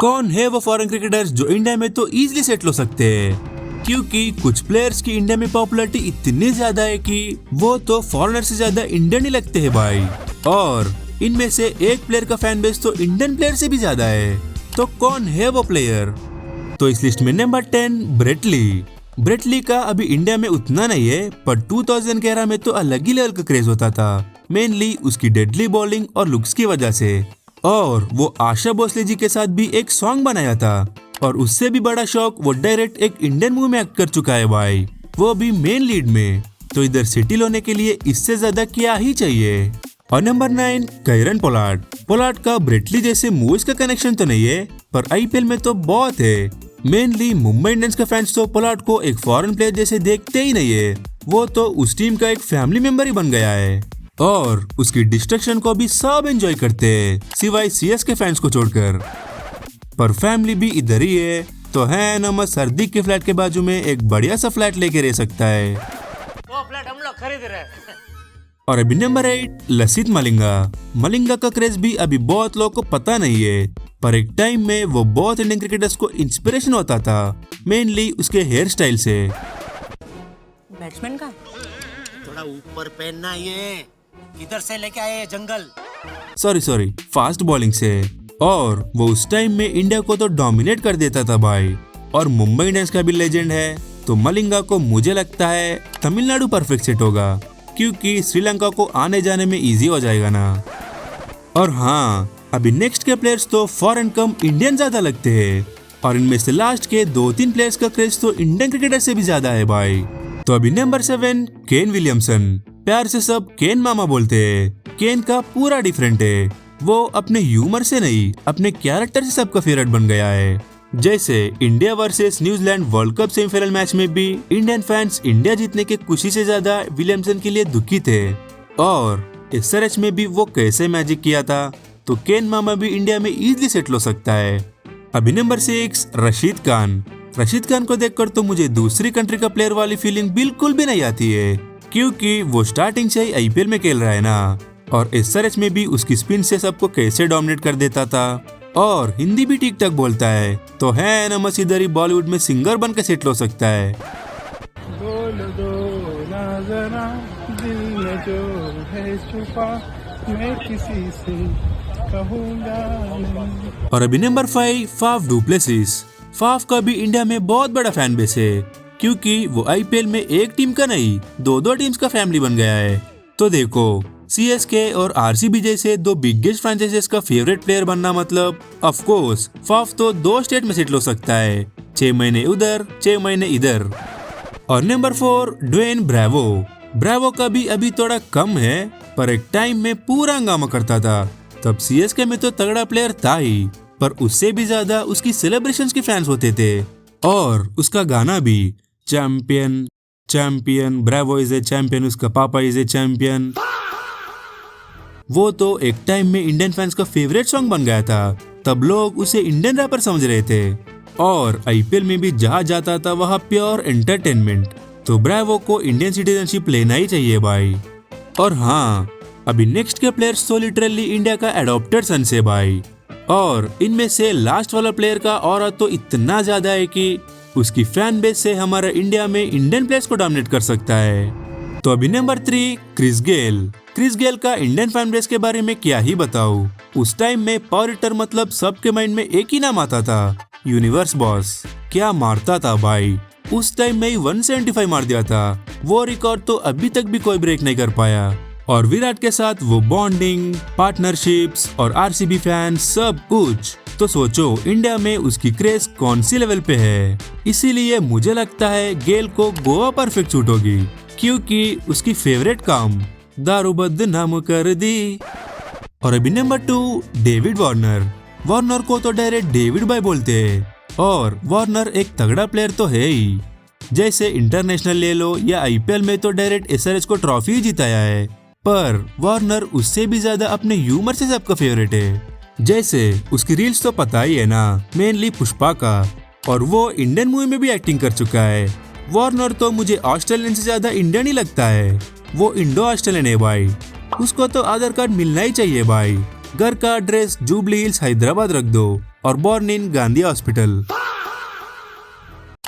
कौन है वो फॉरेन क्रिकेटर्स जो इंडिया में तो इजीली सेटल हो सकते हैं, क्योंकि कुछ प्लेयर्स की इंडिया में पॉपुलैरिटी इतनी ज्यादा है कि वो तो फॉरेनर से ज्यादा इंडियन ही लगते हैं भाई। और इनमें से एक प्लेयर का फैन बेस तो इंडियन प्लेयर से भी ज्यादा है। तो कौन है वो प्लेयर? तो इस लिस्ट में number 10 Brett Lee. Brett Lee का अभी इंडिया में उतना नहीं है, पर 2000 के एरा में तो अलग ही लेवल का क्रेज होता था, मेनली उसकी डेडली बॉलिंग और लुक्स की वजह से। और वो आशा भोसले जी के साथ भी एक सॉन्ग बनाया था, और उससे भी बड़ा शौक वो डायरेक्ट एक इंडियन मूवी में एक्ट कर चुका है भाई, वो भी मेन लीड में। तो इधर सेटल होने के लिए इससे ज्यादा क्या ही चाहिए। और नंबर 9 कायरन पोलार्ड। पोलार्ड का ब्रेटली जैसे मूवीज का कनेक्शन तो नहीं है, पर आईपीएल में तो बहुत है। मेनली मुंबई इंडियंस के फैंस तो पोलार्ड को एक फॉरेन प्लेयर जैसे देखते ही नहीं है, वो तो उस टीम का एक फैमिली मेंबर ही बन गया है। और उसकी डिस्ट्रक्शन को भी सब एंजॉय करते हैं, सिवाय सीएस के फैंस को छोड़कर। पर फैमिली भी इधर ही है, तो है नमः सर्दी के फ्लैट के बाजू में एक बढ़िया सा फ्लैट लेके रह सकता है। वो फ्लैट हम लोग खरीद रहे हैं। और अभी नंबर 8 लसित मलिंगा। मलिंगा का क्रेज भी अभी बहुत लोगों को पता नहीं है, पर एक टाइम में वो बहुत इंडियन क्रिकेटर्स को इंस्पिरेशन होता था, मेनली उसके हेयर स्टाइल से। बैट्समैन का थोड़ा ऊपर पहनना, ये इधर से लेके आए जंगल। सॉरी फास्ट बॉलिंग से। और वो उस टाइम में इंडिया को तो डोमिनेट कर देता था भाई, और मुंबई इंडियंस का भी लेजेंड है। तो मलिंगा को मुझे लगता है तमिलनाडु परफेक्ट सेट होगा, क्योंकि श्रीलंका को आने जाने में इजी हो जाएगा ना। और हाँ, अभी नेक्स्ट के प्लेयर्स तो फॉरेन कम इंडियन ज्यादा लगते हैं, और इनमें से लास्ट के 2-3 प्लेयर्स का क्रेज तो इंडियन क्रिकेटर से भी ज्यादा है भाई। तो अभी नंबर 7 केन विलियमसन। प्यार से सब केन मामा बोलते हैं। केन का पूरा डिफरेंट है, वो अपने ह्यूमर से नहीं, अपने कैरेक्टर से सबका फेवरेट बन गया है। जैसे India versus New Zealand world cup semifinal match में भी इंडियन फैंस इंडिया जीतने के खुशी से ज्यादा विलियमसन के लिए दुखी थे, और एसआरएच में भी वो कैसे मैजिक किया था। तो केन मामा भी इंडिया में इजीली सेटल हो सकता है। अभी नंबर 6 रशीद खान। रशीद खान को देखकर तो मुझे दूसरी कंट्री का प्लेयर वाली फीलिंग बिल्कुल भी नहीं आती है, क्योंकि वो स्टार्टिंग से ही आईपीएल में खेल रहा है ना, और एसआरएच में भी उसकी स्पिन से सबको कैसे डोमिनेट कर देता था, और हिंदी भी ठीक ठाक बोलता है। तो है ना मसीदर ही बॉलीवुड में सिंगर बन के सेटल हो सकता है। बोल दो ना जरा दिल में जो है छुपा, मैं किसी से कहूँगा नहीं। और अभी number 5 Faf du Plessis. Faf का भी इंडिया में बहुत बड़ा फैन बेस है, क्योंकि वो आईपीएल में एक टीम का नहीं 2-2 टीम्स का फैमिली बन गया है। तो देखो, सीएसके और आरसीबी जैसे 2 बिगेस्ट फ्रेंचाइजीज का फेवरेट प्लेयर बनना मतलब ऑफ कोर्स फाफ तो 2 स्टेट में सेटल हो सकता है, 6 महीने उधर 6 महीने इधर। और नंबर 4 ड्वेन ब्रावो। ब्रावो का भी अभी थोड़ा कम है, पर एक टाइम में पूरा हंगामा करता था। तब सीएसके में तो तगड़ा प्लेयर था ही, पर उससे भी ज्यादा उसकी सेलिब्रेशंस के फैंस होते थे। और उसका गाना भी champion champion, Bravo is a champion, उसका पापा इज ए चैंपियन, वो तो एक टाइम में इंडियन फैंस का फेवरेट सॉन्ग बन गया था। तब लोग उसे इंडियन रैपर समझ रहे थे, और आईपीएल में भी जहाँ जाता था वहाँ प्योर एंटरटेनमेंट। तो ब्रावो को इंडियन सिटीजनशिप लेना ही चाहिए भाई। और हाँ, अभी नेक्स्ट के प्लेयर्स तो लिटरली इंडिया का एडॉप्टेड सन्स है भाई, और इनमें से लास्ट वाला प्लेयर का ऑरा तो इतना ज्यादा है कि उसकी फैन बेस से हमारा इंडिया में इंडियन प्लेयर्स को डोमिनेट कर सकता है। तो अभी number 3 Chris Gayle. Chris Gayle का इंडियन फैन बेस के बारे में क्या ही बताऊं। उस टाइम में पावर हिटर मतलब सबके माइंड में एक ही नाम आता था, यूनिवर्स बॉस। क्या मारता था भाई, उस टाइम में ही 175 मार दिया था। वो रिकॉर्ड तो अभी तक भी कोई ब्रेक नहीं कर पाया। और विराट के साथ वो बॉन्डिंग, पार्टनरशिप्स और आरसीबी फैंस सब कुछ, तो सोचो इंडिया में उसकी क्रेज कौन सी लेवल पे है। इसीलिए मुझे लगता है गेल को गोवा परफेक्ट सूट होगी, क्योंकि उसकी फेवरेट काम दारू बदनाम कर दी। और अभी नंबर 2 डेविड वार्नर। वार्नर को तो डायरेक्ट डेविड भाई बोलते हैं, और वार्नर एक तगड़ा प्लेयर तो है ही। जैसे इंटरनेशनल ले लो या आईपीएल में तो डायरेक्ट एसआरएच को ट्रॉफी ही जिताया है, पर वार्नर उससे भी ज्यादा अपने ह्यूमर से सबका फेवरेट है। जैसे उसकी रील्स तो पता ही है ना, मेनली पुष्पा का, और वो इंडियन मूवी में भी एक्टिंग कर चुका है। वार्नर तो मुझे ऑस्ट्रेलियन से ज्यादा इंडियन ही लगता है, वो इंडो ऑस्ट्रेलियन है भाई। उसको तो आधार कार्ड मिलना ही चाहिए भाई। घर का एड्रेस जुबली हिल्स हैदराबाद रख दो, और बॉर्न इन गांधी हॉस्पिटल।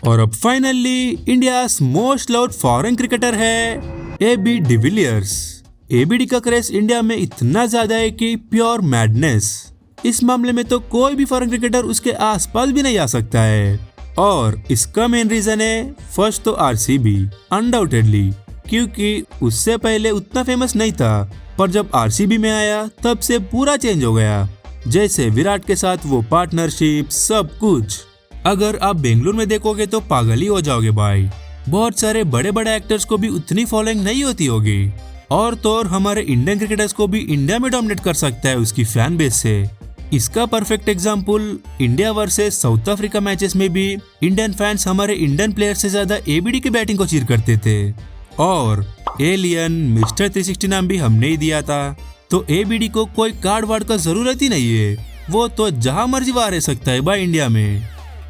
और अब finally India's most loved foreign cricketer है AB डिविलियर्स। ABD का क्रेज इंडिया में इतना ज्यादा है कि प्योर मैडनेस। इस मामले में तो कोई भी फॉरेन क्रिकेटर उसके आसपास भी नहीं आ सकता है। और इसका मेन रीजन है फर्स्ट तो RCB अनडाउटेडली, क्योंकि उससे पहले उतना फेमस नहीं था, पर जब RCB में आया तब से पूरा चेंज हो गया। जैसे विराट के साथ वो पार्टनरशिप, सब कुछ। अगर आप बेंगलुरु में देखोगे तो पागल ही हो जाओगे भाई। बहुत सारे बड़े बड़े एक्टर्स को भी उतनी फॉलोइंग नहीं होती होगी, और तो और हमारे इंडियन क्रिकेटर्स को भी इंडिया में डोमिनेट कर सकता है उसकी फैन बेस से। इसका perfect example India versus south Africa matches में भी इंडियन फैंस हमारे इंडियन प्लेयर से ज्यादा ABD की बैटिंग को चीयर करते थे। और एलियन मिस्टर 360 नाम भी हमने ही दिया था। तो ABD को कोई कार्ड वार्ड का जरूरत ही नहीं है, वो तो जहां मर्जी वहां रह सकता है भाई इंडिया में।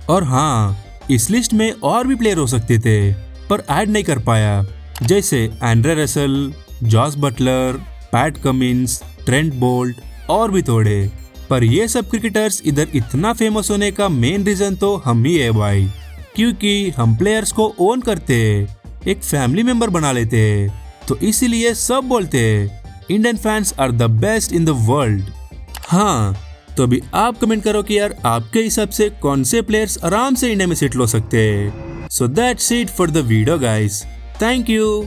और हाँ, इस लिस्ट में और भी प्लेयर हो सकते थे, पर ऐड नहीं कर पाया, जैसे Andre Russell, Jos Buttler, Pat Cummins, Trent Boult और भी थोड़े। पर ये सब क्रिकेटर्स इधर इतना फेमस होने का मेन रीजन तो हम ही है भाई, क्योंकि हम प्लेयर्स को ओन करते हैं, एक फैमिली मेंबर बना लेते हैं। तो इसीलिए सब बोलते हैं Indian fans are the best in the world. हाँ, तो अभी आप कमेंट करो कि यार आपके हिसाब से कौन से प्लेयर्स आराम से इंडिया में सीट लो सकते हैं। So that's it for the video guys. Thank you.